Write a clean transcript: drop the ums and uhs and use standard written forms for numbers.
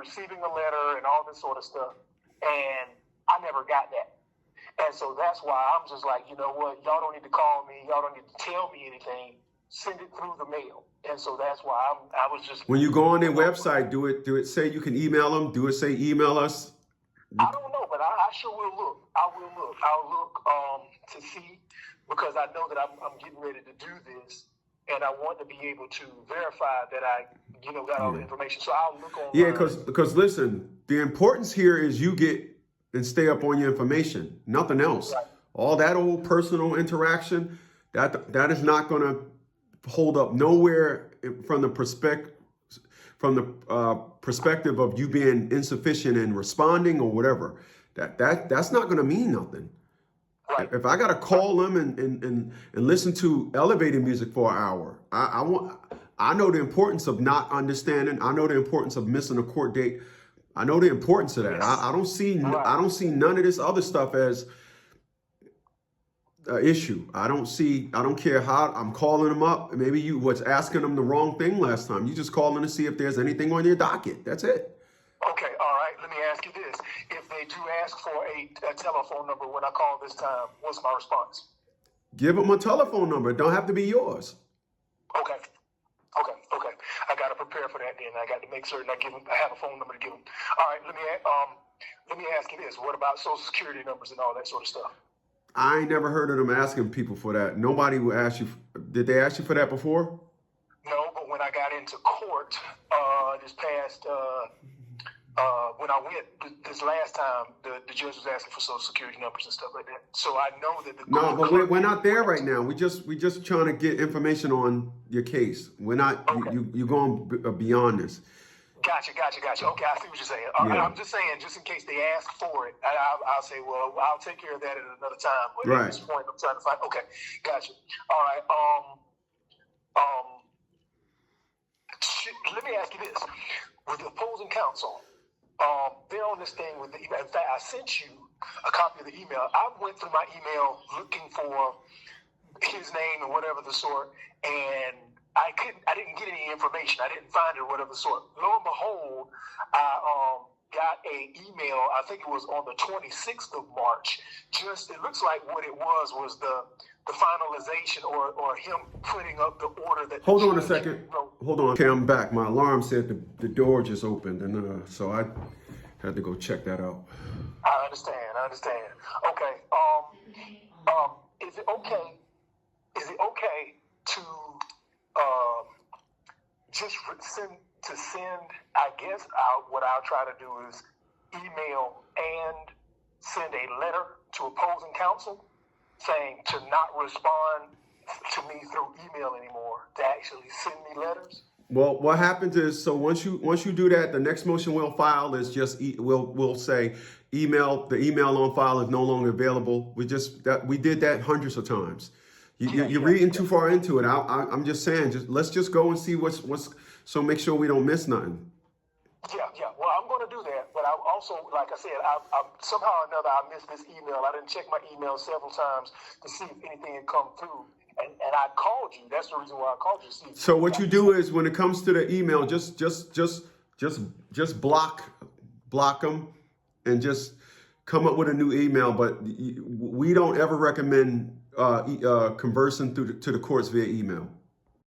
receiving a letter and all this sort of stuff. And I never got that. And so that's why I'm just like, you know what? Y'all don't need to call me. Y'all don't need to tell me anything. Send it through the mail. And so that's why I was just. When you go on their website, do it say you can email them? Do it say email us? I don't know, but I sure will look. I will look. I'll look to see, because I know that I'm getting ready to do this, and I want to be able to verify that I, got all the information. So I'll look online. Yeah, because listen, the importance here is you get and stay up on your information. Nothing else. Right. All that old personal interaction, that is not going to hold up nowhere from the perspective of you being insufficient in responding or whatever. That's not going to mean nothing. Right. If I got to call them and listen to elevator music for an hour, I know the importance of not understanding. I know the importance of missing a court date. I know the importance of that. Yes. I don't see none of this other stuff as an issue. I don't care how I'm calling them up. Maybe you was asking them the wrong thing last time. You just calling to see if there's anything on your docket. That's it. Okay, all right. Let me ask you this. If they do ask for a telephone number when I call this time, what's my response? Give them a telephone number. It don't have to be yours. Okay. I got to prepare for that then. I got to make certain I have a phone number to give them. All right, let me ask you this. What about Social Security numbers and all that sort of stuff? I ain't never heard of them asking people for that. Nobody will ask you. Did they ask you for that before? No, but when I got into court this past, when I went this last time, the judge was asking for Social Security numbers and stuff like that. So I know that we're not there right now. We just trying to get information on your case. We're not. Okay. You're going beyond this. Gotcha. Okay, I see what you're saying. Yeah. I'm just saying, just in case they ask for it, I'll say, well, I'll take care of that at another time. But right. At this point, I'm trying to find. Okay, gotcha. All right. Let me ask you this: with the opposing counsel, they're on this thing with the email. In fact, I sent you a copy of the email. I went through my email looking for his name and whatever the sort, and I didn't get any information. I didn't find it or whatever the sort. Lo and behold, I got an email, I think it was on the 26th of March. It looks like what it was the finalization or him putting up the order that... Hold on a second. Hold on. Okay, I'm back. My alarm said the door just opened, and so I had to go check that out. I understand. Okay. Is it okay to just send, I guess, what I'll try to do is email and send a letter to opposing counsel saying to not respond to me through email anymore, to actually send me letters? Well, what happens is, so once you do that, the next motion we'll file is just we'll say the email on file is no longer available. We did that hundreds of times. You're reading too far into it. I'm just saying, let's just go and see what's so make sure we don't miss nothing. Yeah. Well, I'm going to do that, but I also, like I said, I somehow or another I missed this email. I didn't check my email several times to see if anything had come through, and I called you. That's the reason why I called you. To see. So what you do is, when it comes to the email, just block them, and just come up with a new email. But we don't ever recommend conversing to the courts via email.